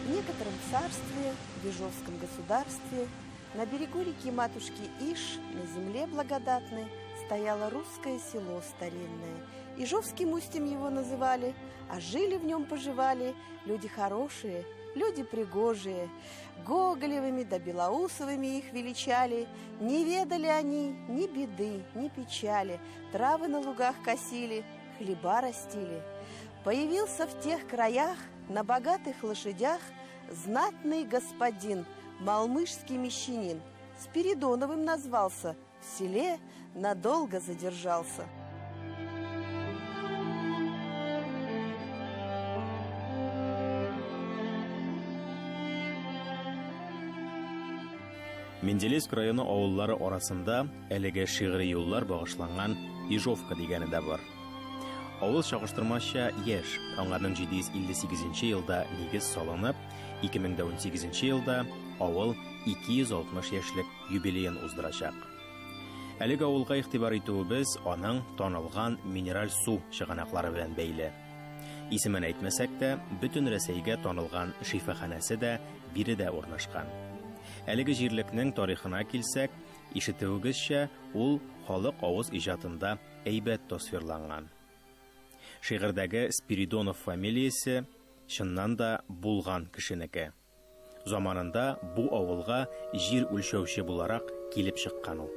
В некотором царстве, в Ижовском государстве, на берегу реки матушки Иш, на земле благодатной, стояло русское село старинное. Ижовским устьем его называли, а жили в нем поживали люди хорошие, люди пригожие. Гоголевыми да Белоусовыми их величали. Не ведали они ни беды, ни печали. Травы на лугах косили, хлеба растили. Появился в тех краях на богатых лошадях знатный господин, малмышский мещанин. Спиридоновым назвался, в селе надолго задержался. Менделеевск районы авыллары арасында әлеге шигъри юллар багышланган Ижовка дигәне дә бар. Авыл чагыштырмача яшь, аңарның 758 елда нигез салынып, 2018 елда авыл 260 яшьлек юбилеен уздырачак. Әлеге авылга игътибар итүебез аның танылган минераль су чыганаклары белән бәйле. Исемен әйтмәсәк тә, бөтен Рәсәйгә танылган шифаханәсе дә биредә урнашкан. Әлеге җирлекнең тарихына килсәк, ишетүегезчә, ул халык авыз иҗатында әйбәт тасвирланган. Шигырьдәге Спиридонов фамилиясе чыннан да булган кешенеке. Заманында бу авылга җир үлчәүче буларак килеп чыккан ул.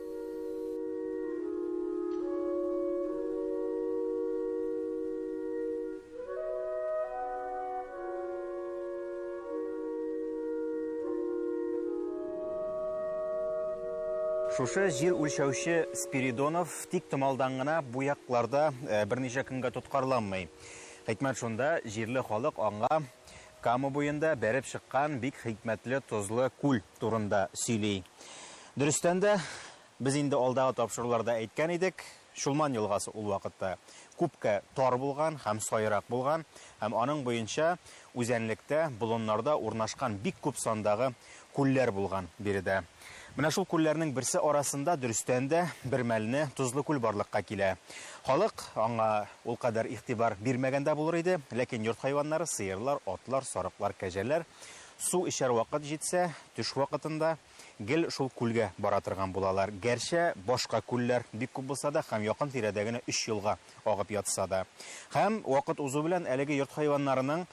Шушы җир үлчәүче Спиридонов тик томалдан гына бу якларда берничә көнгә тоткарланмый. Хикмәт шунда, җирле халык аңа Кама буенда бәреп чыккан бик хикмәтле тозлы күл турында сөйли. Дөрестән дә без инде алдагы тапшыруларда әйткән идек, Шулман елгасы ул вакытта күпкә тар булган һәм сайрак булган, һәм аның буенча үзәнлектә, болыннарда урнашкан бик күп сандагы күлләр булган биредә. Менә шул күлләрнең берсе арасында дөрестән дә бер мәлне тузлы күл барлыкка килә. Халык аңа ул кадәр игътибар бирмәгәндә булыр иде, ләкин йорт хайваннары, сыерлар, атлар, сарыклар, кәҗәләр су ишәр вакыт җитсә, төш вакытында гел шул күлгә бара торган булалар. Гәрчә башка күлләр бик күп булса да һәм якын тирәдә генә 3 елга агып ятса да. Һәм вакыт узу белән әлеге йорт хайваннарының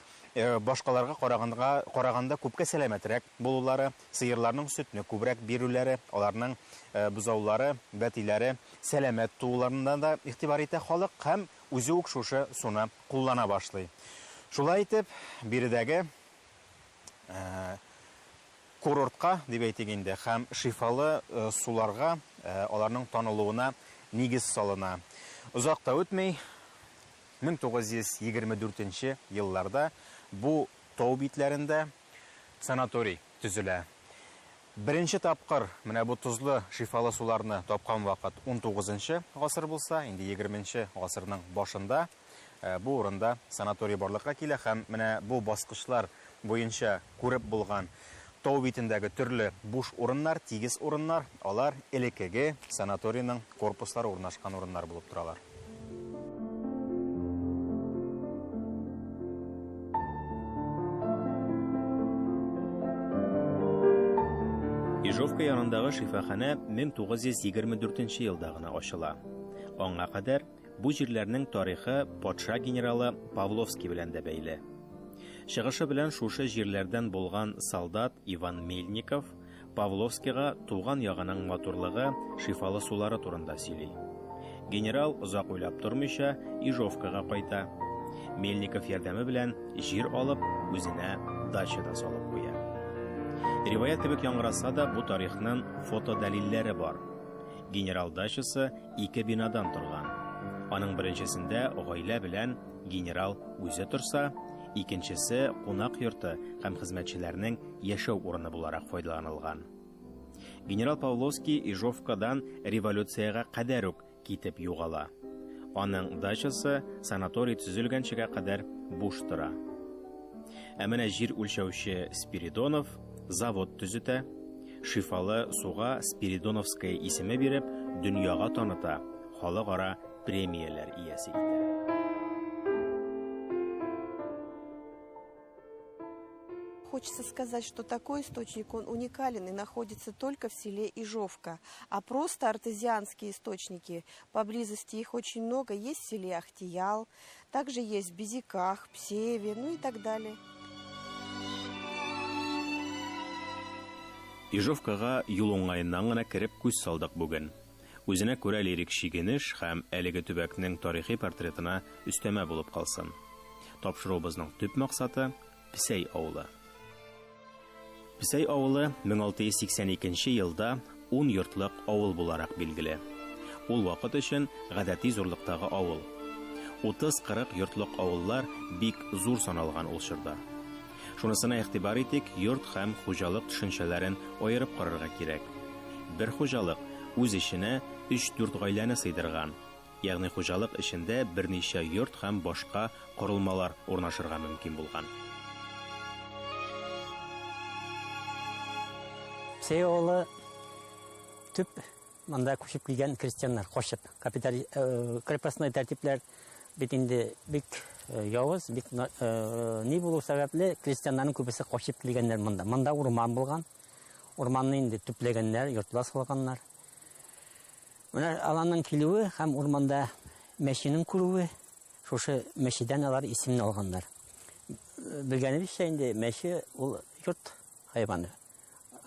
башкаларга караганда күпкә сәламәтрәк булулары, сыерларның сөтне күбрәк бирүләре, аларның бузаулары, бәтиләре сәламәт тууларына да игътибар итә халык һәм үзе үк шушы суны куллана башлый. Шулай итеп, биредәге курортка дип әйтик инде һәм шифалы суларга аларның танылуына нигез салына. Узак та үтмәй 1924 елларда бу тау битләрендә санаторий төзелә. Беренче тапкыр менә бу тузлы шифалы суларны тапкан вакыт 19-нчы гасыр булса, инде 20-нчы гасырның башында бу урында санаторий барлыкка килә һәм менә бу баскычлар буенча күреп булган тау битендәге төрле буш урыннар, тигез урыннар, алар элекеге санаторийның корпуслары урнашкан урыннар булып торалар. Ижовка янындагы шифахана 1924 елда гына ачыла. Аңа кадәр бу җирләрнең тарихы патша генералы Павловский белән дә бәйле. Чыгышы белән шушы җирләрдән булган солдат Иван Мельников Павловскийга туган ягының матурлыгы, шифалы сулары турында сөйли. Генерал озак уйлап тормыйча Ижовкага кайта. Мельников ярдәме белән җир алып, үзенә дача да салып куя. Риваят кебек яңгыраса да, бу тарихның фотодәлилләре бар. Генерал дачасы 2 бинадан торган. Аның беренчесендә гаилә белән генерал үзе торса, икенчесе кунак йорты һәм хезмәтчеләрнең яшәү урыны буларак файдаланылган. Генерал Павловский Ижовкадан революцияга кадәр үк китеп югала. Аның дачасы санаторий төзелгәнчегә кадәр буш тора. Ә менә җир үлчәүче Спиридонов завод төзетә, шифалы суга Спиридоновская исеме биреп, дөньяга таныта, халыкара премияләр иясе итә. Хочется сказать, что такой источник, он уникален и находится только в селе Ижовка. А просто артезианские источники, поблизости их очень много, есть в селе Ахтиял, также есть в Безиках, Псеве, ну и так далее. Ижовкага юл уңайыннан гына кереп күз салдык бүген. Үзенә күрә лирик шигенеш һәм әлеге төбәкнең тарихи портретына өстәмә булып калсын. Тапшыруыбызның төп максаты Псей авылы. Псей авылы 1682 елда 10 йортлык авыл буларак билгеле. Ул вакыт өчен гадәти зурлыктагы авыл. 30-40 йортлык авыллар бик зур саналган ул чорда. Шунысына игътибар итик, йорт һәм хуҗалык төшенчәләрен аерып карарга кирәк. Бер хуҗалык үз ишенә 3-4 гаиләне сыйдырган. Ягъни хуҗалык эшендә берничә йорт һәм башка корылмалар урнашырга мөмкин булган. Псей авылы төп мында күчеп килгән крестьяннар кошып. Крепостной тәртипләр бит инде бик явыз, бик ни булу сәбәпле крестьяннарның күбесе кошып килгәннәр монда. Монда урман булган. Урманны инде төпләгәннәр, йортлар салганнар. Менә аларның килүе һәм урманда мәченең күрүе, шушы мәчедән алар исемне алганнар. Белгәнебезчә инде мәче ул йорт хайваны.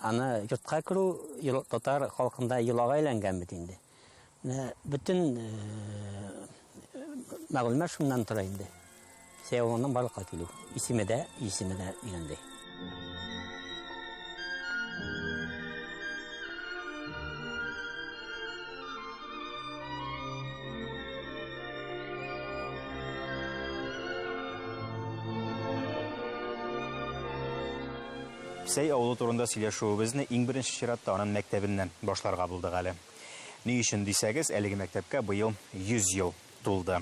Аны йортка керү татар халкында йолага әйләнгән бит инде. Бүтән мәгълүмат шуннан тора инде. Псей авылының барлыкка килү. Исеме дә дигәндәй. Псей авылы турында сөйләшүебезне иң беренче чиратта аның мәктәбеннән башларга булдык әле. Ни өчен дисәгез, әлеге мәктәпкә быел 100 ел тулды.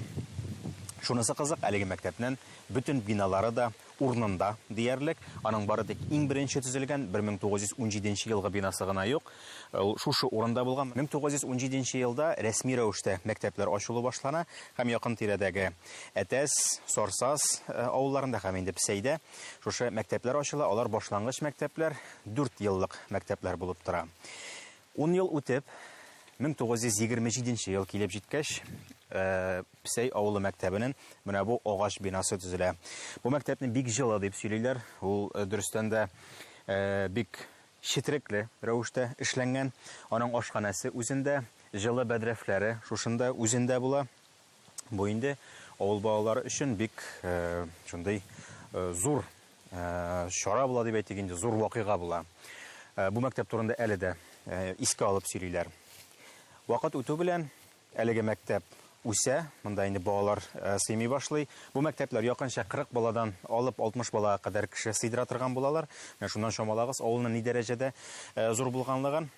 Шунысы кызык, әлеге мәктәпнең бүтән биналары да урынында диярлек. Аның бары тик иң беренче төзелгән 1917 елгы бинасы гына юк. Шушы урында булган. 1917 елда рәсми рәвештә мәктәпләр ачылу башлана һәм якын тирәдәге Әтәс, Сорсас авылларында һәм инде Псейдә шушы мәктәпләр ачыла. Алар башлангыч мәктәпләр 4 еллык мәктәпләр булып тора. 10 ел үтеп 1927 ел килеп җиткәч, Псей авылы мәктәбенең менә бу агач бинасы төзелә. Бу мәктәпне бик җылы дип сөйлиләр. Ул дөрестән дә бик четерекле рәвештә эшләнгән. Аның ашханасы үзендә, җылы бәдрәфләре шушында үзендә була. Бу инде авыл балалары өчен бик шундый зур чара була дип әйтик, инде зур вакыйга була. Бу мәктәп турында әле дә искә алып сөйлиләр. Вакыт үтү белән әлеге мәктәп үсә, монда инде балалар сыймый башлый. Бу мәктәпләр якынча 40 баладан алып 60 балага кадәр кеше сыйдыра торган булалар. Менә шуннан шамалагыз авылның ни дәрәҗәдә зур булганлыгын.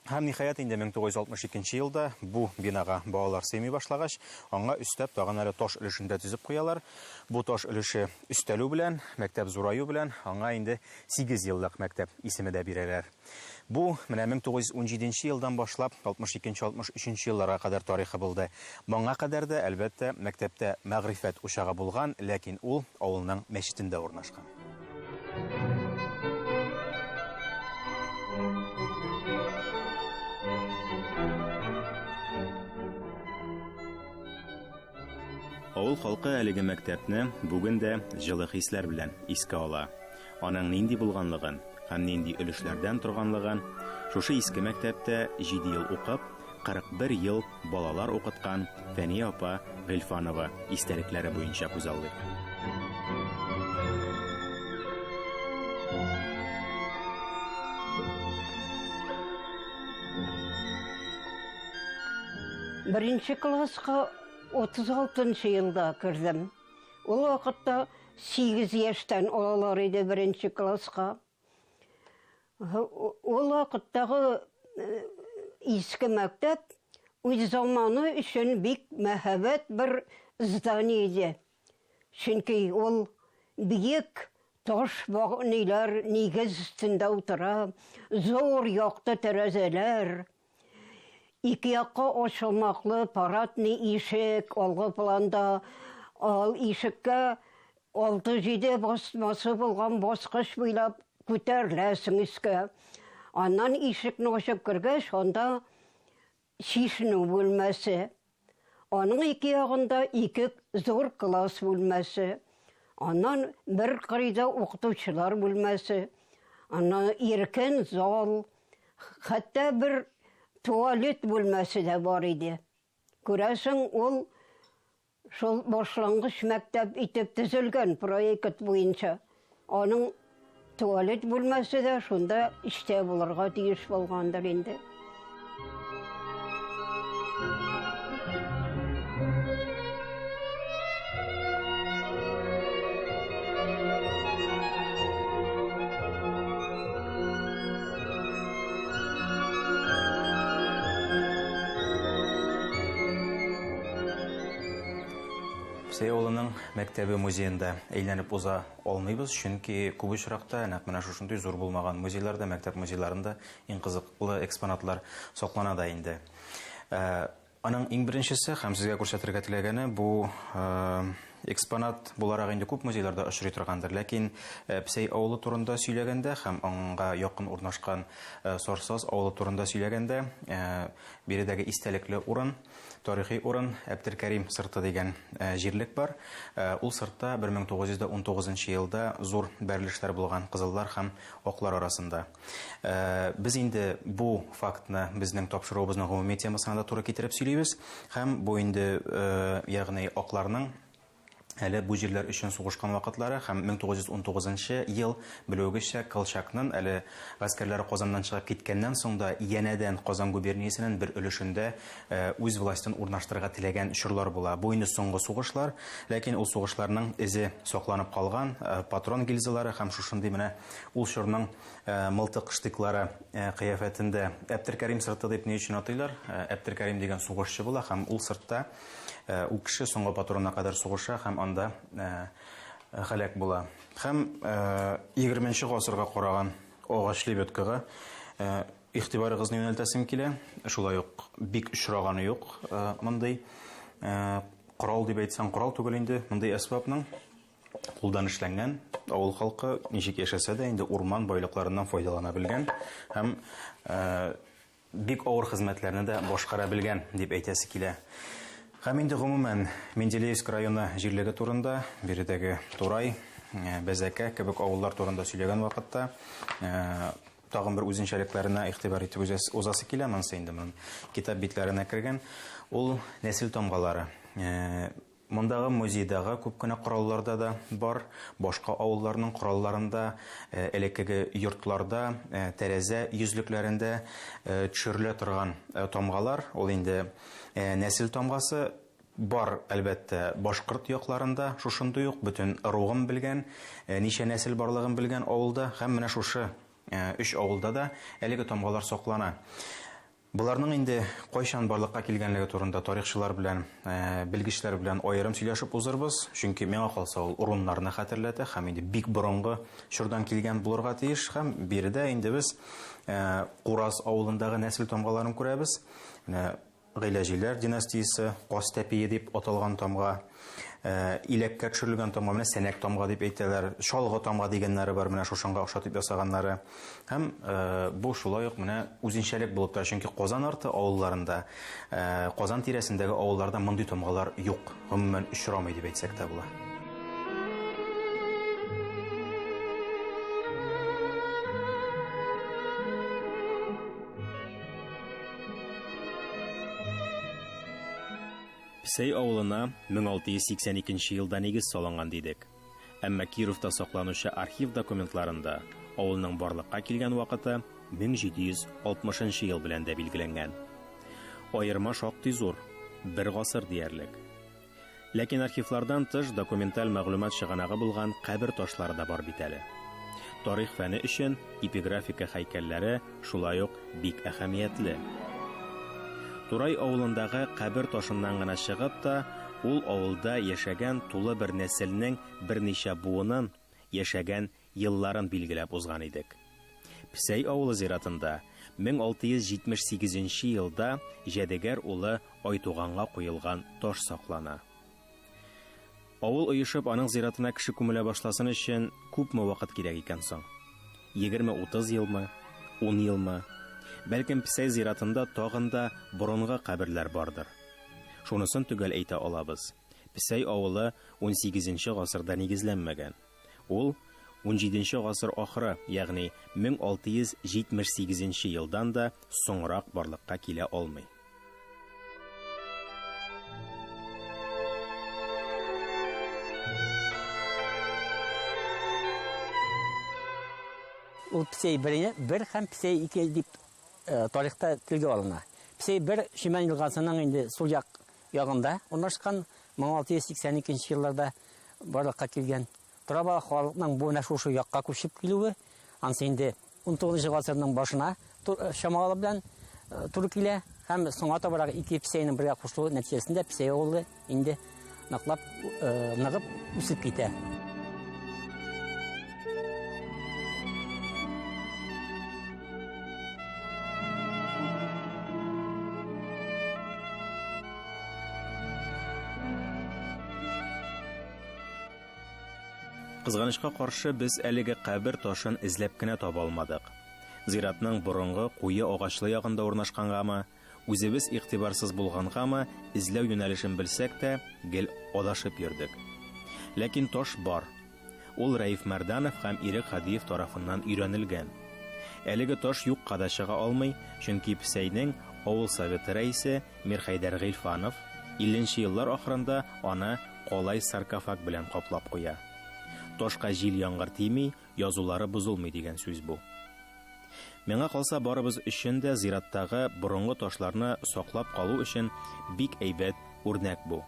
Һәм ниһаять инде 1962 елда бу бинага балалар сыймый башлагач, аңа өстәп тагын әле таш өлешендә төзеп куялар. Бу таш өлеше өстәлү белән, мәктәп зураю белән аңа инде 8 еллык мәктәп исеме дә бирәләр. Бу менә 1917 елдан башлап 62-63 елларга кадәр тарихы булды. Моңа кадәр дә әлбәттә мәктәптә мәгърифәт учагы булган, ләкин ул авылның мәчетендә урнашкан. Авыл халкы әлеге мәктәпне бүген дә җылы хисләр белән искә ала. Аның нинди булганлыгын һәм нинди өлешләрдән торганлыгын шушы иске мәктәптә 7 ел укып, 41 ел балалар укыткан Фәния апа Гыйльфанова истәлекләре буенча күзаллый. Беренче класска 36 елда кирдем. Ул вакытта 8 яшьтән алалар иде беренче класска. Ол вакыттагы иске мәктәп үз заманы өчен бик мәһабәт бер здание иде. Чөнки ул биек таш ниләр нигез өстендә утыра, зур якты тәрәзәләр, ике якка ачылмаклы парадный ишек, алгы планда ал ишеккә 6-7 басмасы булган баскыч буйлап күтәреләсең өскә. Аннан ишекне ачып кергәч, анда чишенү бүлмәсе. Аның ике ягында 2 зур класс бүлмәсе. Аннан бер кырыйда укытучылар бүлмәсе. Аннан иркен зал, хәтта бер туалет бүлмәсе дә бар иде. Күрәсең, ул шул башлангыч мәктәп итеп төзелгән проект буенча. Аның туалет бүлмәсе дә шунда эштә булырга тиеш булгандыр инде. Псей авылының мәктәбе музейында әйләнеп уза алмыйбыз, чөнки күп очракта нәкъ менә шушындай зур булмаган музейларда, мәктәп музейларында иң кызыклы экспонатлар саклана да инде. Аның иң беренчесе һәм сезгә күрсәтергә теләгәне бу экспонат буларак инде күп музейларда очрый торгандыр, ләкин Псей авылы турында сөйләгәндә һәм аңа якын урнашкан Сарсаз авылы турында сөйләгәндә, биредәге истәлекле урын, тарихи урын Әбделкәрим сырты дигән җирлек бар. Ул сыртта 1919 елда зур бәрелешләр булган кызыллар һәм аклар арасында. Без инде бу фактны безнең тапшыруыбызның гомуми темасына да туры китереп сөйлибез һәм бу инде ягъни акларның әле бу җирләр өчен сугышкан вакытлары һәм 1919 ел белүгезчә Колчакның әле гаскәрләре Казаннан чыгып киткәннән соң да янәдән Казан губерниясенең бер өлешендә үз властен урнаштырырга теләгән чорлар була. Бу инде соңгы сугышлар, ләкин ул сугышларның изе сакланып калган, патрон гильзалары һәм шушындый менә ул чорның мылтык штыклары кыяфәтендә Әбделкәрим сырты дип ни өчен атыйлар? Әбделкәрим дигән сугышчы була һәм ул сыртта ул кеше соңгы патронына кадәр сугыша һәм анда һәлак була. Һәм 20нче гасырга караган агач лебедкага игътибарыгызны юнәлтәсем килә. Шулай ук бик очраганы юк мондый корал дип әйтсәң корал түгел инде, мондый әсбапның кулдан эшләнгән. Авыл халкы ничек яшәсә дә инде урман байлыкларыннан файдалана белгән һәм бик авыр хезмәтләрне дә башкара белгән дип әйтәсе килә. Һәм инде гомумән Менделеевск районы җирлеге турында, биредәге Турай, Бәзәкә кебек авыллар турында сөйләгән вакытта тагын бер үзенчәлекләренә игътибар итеп узасы килә, монсы инде моның китап битләренә кергән. Ул нәсел тамгалары. Мондагы музейдагы күп кенә коралларда да бар, башка авылларның коралларында, элеккеге йортларда, тәрәзә йөзлекләрендә төшерелә торган тамгалар. Ул инде нәсел тамгасы бар, әлбәттә, башкорт якларында, шушындый ук бөтен ругын белгән, ничә нәсел барлыгын белгән авылда һәм менә шушы 3 авылда да әлеге тамгалар саклана. Буларның инде кайчан барлыкка килгәнлеге турында тарихчылар белән, белгечләр белән аерым сөйләшеп узырбыз, чөнки миңа калса ул урыннарны хәтерләтә һәм инде бик борынгы чордан килгән булырга тиеш һәм биредә инде без Курас авылындагы нәсел тамгаларын күрәбез. Гыйләҗиләр династиясе, Кастәпие дип аталган тамга, илеккә төшерелгән тамга, менә Сәнәк тамга дип әйтәләр, Шалгы тамга дигәннәре бар, менә шушынга охшатып ясаганнары. Һәм бу шулай ук менә үзенчәлек булып тора, чөнки Казан арты авылларында, Казан тирәсендәге авылларда мондый тамгалар юк, гомумән очрамый дип әйтсәк тә була. Псей авылына 1682 елда нигез салынган дидек. Әмма Кировта сакланучы архив документларында авылның барлыкка килгән вакыты 1760 ел белән дә билгеләнгән. Аерма шактый зур, бер гасыр диярлек. Ләкин архивлардан тыш документаль мәгълүмат чыганагы булган кабер ташлары да бар бит әле. тарих фәне өчен эпиграфика һәйкәлләре шулай ук бик әһәмиятле. Турай авылындагы кабер ташыннан гына чыгып та, ул авылда яшәгән тулы бер нәселнең берничә буынын, яшәгән елларын билгеләп узган идек. Песәй авылы зиратында 1678 елда Жәдегәр улы Айтуганга куелган таш саклана. Авыл оешып аның зиратына кеше күмелә башласын өчен күпме вакыт кирәк икән соң? 20-30 елмы? 10 елмы? Бәлкем Песәй зиратында тагын да борынгы каберләр бардыр. Шунысын төгәл әйтә алабыз. Песәй авылы 18 гасырда нигезләнмәгән. Ул 17 гасыр ахыры, ягъни 1678 елдан да соңрак барлыкка килә алмый. Ул Песәй бер һәм Песәй 2 дип тарихта телгә алына. Песәй 1 Шимән елгасының инде сул як ягында урнашкан 1682 елларда барлыкка килгән. Тораба халыкның бу шушы якка күчеп килүе, ансы инде 19 гасырның башына шамалы белән туры килә һәм соңга табарак 2 Песәйнең бергә кушылуы нәтиҗәсендә Песәй авылы инде наклап ныгып үсеп китә. Кызганычка каршы без әлеге кабер ташын эзләп кенә таба алмадык. Зиратның борынгы куе агачлы ягында урнашкангамы, үзебез игътибарсыз булгангамы, эзләү юнәлешен белсәк тә, гел адашып йөрдек. Ләкин таш бар. Ул Раиф Мәрданов һәм Ирек Хадиев тарафыннан өйрәнелгән. Әлеге таш юкка да чыга алмый, чөнки Песәйнең авыл советы рәисе Мирхәйдәр Гыйльфанов 50 еллар ахырында аны калай саркофаг белән каплап куя. Ташка җил яңгыр тими, язулары бозылмый дигән сүз бу. Миңа калса барыбыз өчен дә зираттагы борынгы ташларны саклап калу өчен бик әйбәт үрнәк бу.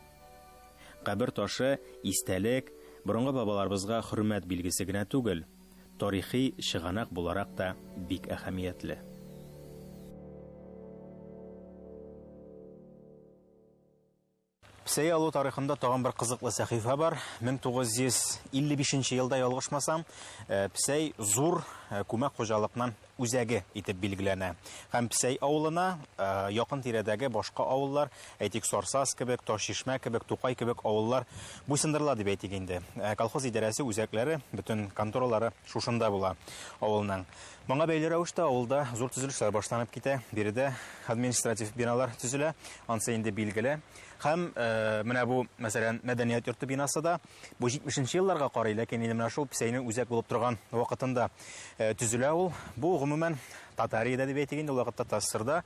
Кабер ташы истәлек, борынгы бабаларыбызга хөрмәт билгесе генә түгел, тарихи чыганак буларак та бик әһәмиятле. Песәй авылы тарихында тагын бер кызыклы сәхифә бар. 1955 елда ялгышмасам, Песәй зур күмәк хуҗалыкның үзәге итеп билгеләнә. Һәм Песәй авылына якын тирәдәге башка авыллар, әйтик Сарсаз кебек, Ташишмә кебек, Тукай кебек авыллар буйсындырыла дип әйтик инде. Колхоз идарәсе үзәкләре, бөтен конторалары шушында була авылның. Моңа бәйле рәвештә авылда зур төзелешләр башланып китә. Биредә административ биналар төзелә, ансы инде билгеле. Һәм менә бу, мәсәлән, мәдәният йорты бинасы да бу 70-нче елларга карый, ләкин инде менә шул Песәйнең үзәк булып торган вакытында төзелә ул. Бу гомумән Татариядә дип әйтик инде, ул вакытта Тассырда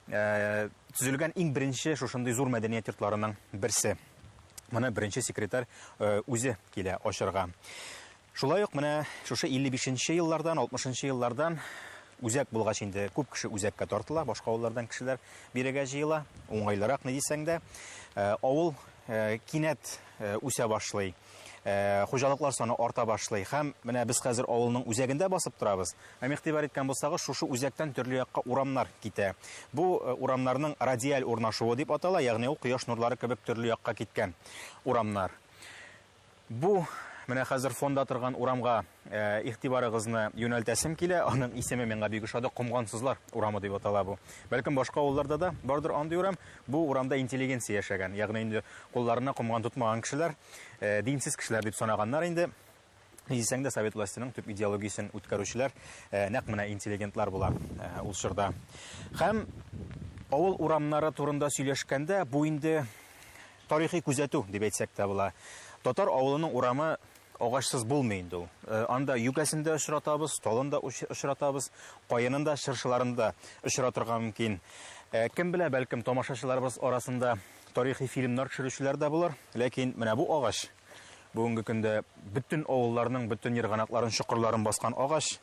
төзелгән иң беренче шушындый зур мәдәният йортларының берсе. Моны беренче секретарь үзе килә ачырга. Шулай ук менә шушы 55-нче еллардан, 60-нчы еллардан үзәк булгач инде күп кеше үзәккә тартыла, башка авыллардан кешеләр бирегә җыела. Уңайлырак ни дисәң дә, авыл кинәт үсә башлый. Хуҗалыклар саны арта башлый. Һәм менә без хәзер авылның үзәгендә басып торабыз. Һәм игътибар иткән булсагыз, шушы үзәктән төрле якка урамнар китә. Бу урамнарның радиаль урнашуы дип атала, ягъни ул кояш нурлары кебек төрле якка киткән урамнар. Бу менә хәзер фонда торган урамга игътибарыгызны юнәлтәсем килә. Аның исеме миңа бик ошады, Комгансызлар урамы дип атала бу. Бәлкем башка авылларда да бардыр андый урам. Бу урамда интеллигенция яшәгән. Ягъни инде кулларына комган тотмаган кешеләр, динсез кешеләр дип санаганнар инде. Дисәң дә Совет властының төп идеологиясен үткәрүчеләр нәкъ менә интеллигентлар була ул чорда. Һәм авыл урамнары турында сөйләшкәндә, бу инде тарихи күзәтү дип әйтсәк тә була. Татар авылының урамы агачсыз булмый инде ул. Анда юкәсендә очратабыз, талында очратабыз, каенында, шыршыларында очратырга мөмкин. Кем белә, бәлкем тамашачыларыбыз арасында тарихи фильмнар төшерүчеләр дә булыр. Ләкин менә бу агач бүгенге көндә бөтен авылларның бөтен ерганакларын, чокырларын баскан агач.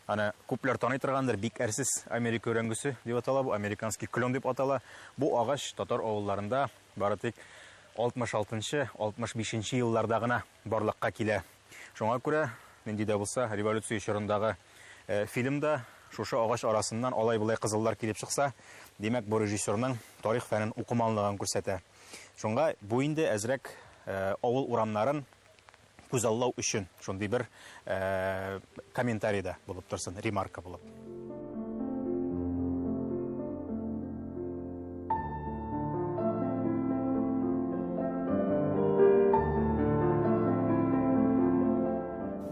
Аны күпләр таный торгандыр, бик әрсез Америка өрәңгесе дип атала бу, американский клен дип атала. Бу агач татар авылларында бары тик 66-65 елларда гына барлыкка килә. Шуңа күрә нинди дә булса, революция чорындагы фильмда шушы агач арасыннан алай-булай кызыллар килеп чыкса, демәк, бу режиссерның тарих фәнен укыманлыгын күрсәтә. Шуңа бу инде әзрәк авыл урамнарын күзаллау өчен шундый бер комментарийда булып торсын, ремарка булып.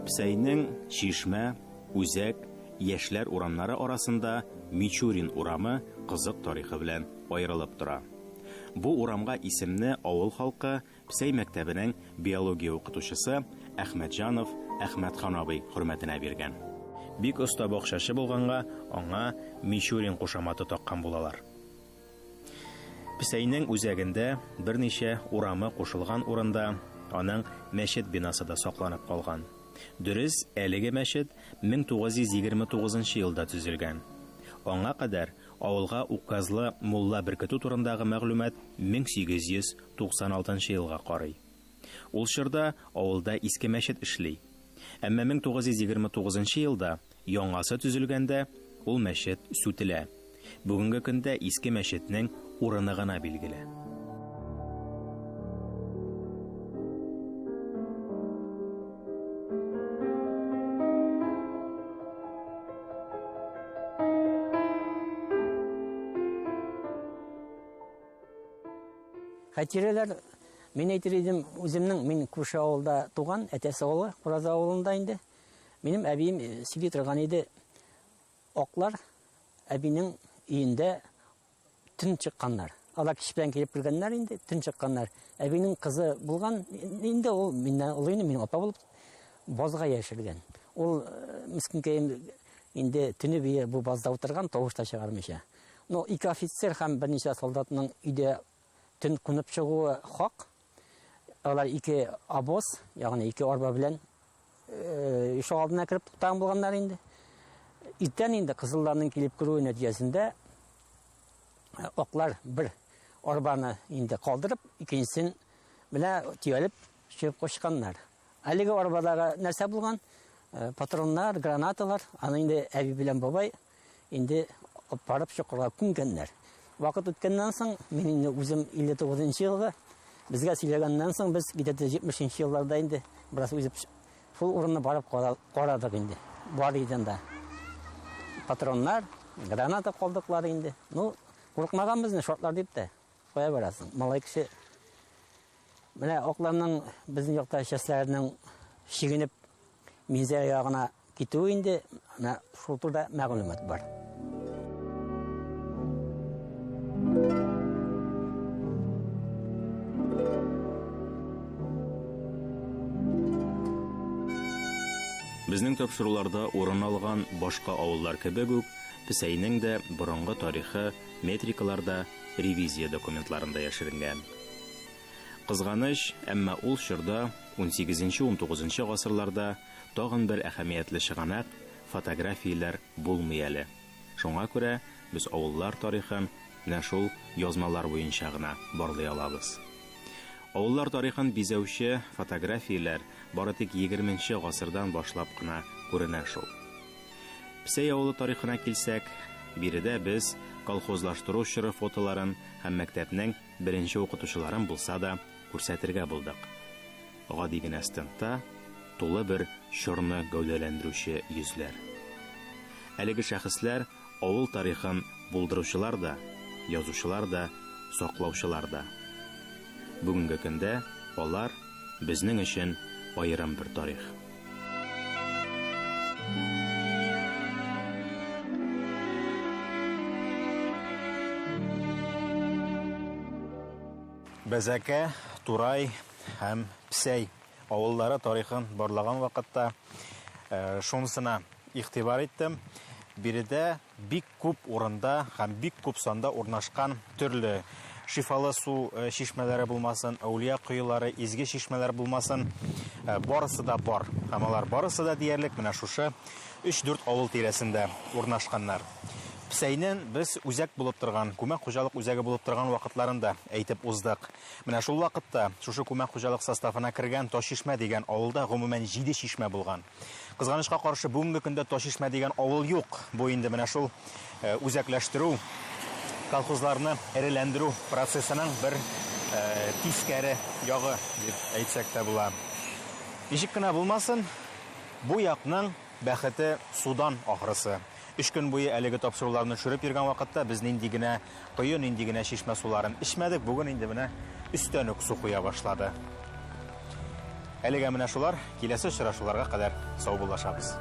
Псәйнең Шишмә, Үзәк, Яшьләр урамнары арасында Мичурин урамы кызык тарихы белән аерылып тора. Бу урамга исемне авыл халкы Псәй мәктәбенең биология укытучысы Әхмәтҗанов Әхмәтхан абый хөрмәтенә биргән. Бик оста бакчачы булганга, аңа Мичурин кушаматы таккан булалар. Псәйнең үзәгендә берничә урамы кушылган урында аның мәчет бинасы да сакланып калган. Дөрес, әлеге мәчет 1929 елда төзелгән. Аңа кадәр авылга указлы мулла беркетү турындагы мәгълүмат 1896 елга карый. Ул чорда авылда иске мәчет эшли. Әмма 1929 елда яңасы төзелгәндә ул мәчет сүтелә. Бүгенге көндә иске мәчетнең урыны гына билгеле. Хатирәләр, мен әйтер идем, үземнең мин күрше авылда туган, әтәсе авылы, Кураза авылында инде. Минем әбием сөйли торган иде. Оклар әбинең өендә төн чыкканнар. Алар кич белән килеп кергәннәр инде, төн чыкканнар. Әбинең кызы булган, инде ул миннән олы иде, минем апа булып, базга яшергән. Ул мискинкәй инде төне бие бу базда утырган, тавыш та чыгармыйча. Но ике офицер һәм берничә солдатның өйдә төн кунып чыгуы хак. Алар ике обоз, ягъни ике арба белән ишек алдына кирип туктаган булганнар инде. Иртән инде кызылларның килеп керүе нәтиҗәсендә оклар бер арбаны инде калдырып, икенчесен белән төялеп чыгып качканнар. Әлеге арбадагы нәрсә булган? Патроннар, гранаталар, аны инде әби белән бабай инде барып чыкырга күнгәннәр. Вакыт үткәннән соң, мин инде үзем 59 елга, безгә сөйләгәннән соң, без где-то 70 елларда инде бераз үзеп шул урынны барып карадык инде. Бар идәндә патроннар, граната калдыклар инде. Ну, курыкмаганбызны шортлар дип тә куя барасың. Малай кеше менә окларның безнең якта частьләренең шигенеп мизә ягына китүе инде, менә шул турда мәгълүмат бар. Безнең тапшыруларда урын алган башка авыллар кебек үк Псәйнең дә борынгы тарихы метрикаларда, ревизия документларында яшеренгән. Кызганыч, әмма ул чорда 18-19 гасырларда тагын бер әһәмиятле чыганак фотографияләр булмый әле. Шуңа күрә без авыллар тарихын менә шул язмалар буенча гына барлый алабыз. Авыллар тарихын бизәүче фотографияләр бары тик 20-нче гасырдан башлап кына күренә шул. Псәй авылы тарихына килсәк, биредә без колхозлаштыру чоры фотоларын һәм мәктәпнең беренче укытучыларын булса да күрсәтергә булдык. Гади генә стендта тулы бер чорны гәүдәләндерүче йөзләр. Әлеге шәхесләр авыл тарихын булдыручылар да, язучылар да, саклаучылар да. Бүгенге көндә алар безнең өчен аерым бер тарих. Бәзәкә, Турай һәм Псәй авыллары тарихын барлаган вакытта шунысына игътибар иттем. Биредә бик күп урында һәм бик күп санда урнашкан төрле шифалы су шишмәләре булмасын, әүлия куелары, изге шишмәләр булмасын, барысы да бар. Һәм алар барысы да диярлек менә шушы 3-4 авыл тирәсендә урнашканнар. Писәйнен без үзәк булып торган, күмәк хуҗалык үзәге булып торган вакытларында әйтеп уздык. Менә шул вакытта шушы күмәк хуҗалык составына кергән Ташишмә дигән авылда гомумән 7 шишмә булган. Кызганычка каршы бүгенге көндә Ташишмә дигән авыл юк. Бу инде менә шул үзәкләштерү, колхозларны эреләндерү процессының бер тискәре ягы дип әйтсәк тә була. Ничек кенә булмасын, бу якның бәхете судан ахрысы. 3 көн буе әлеге тапшыруларны төшереп йөргән вакытта без нинди генә кое, нинди генә шишмә суларын эчмәдек, бүген инде менә өстән үк су куя башлады. Әлегә менә шулар, киләсе очрашуларга кадәр сау булашабыз.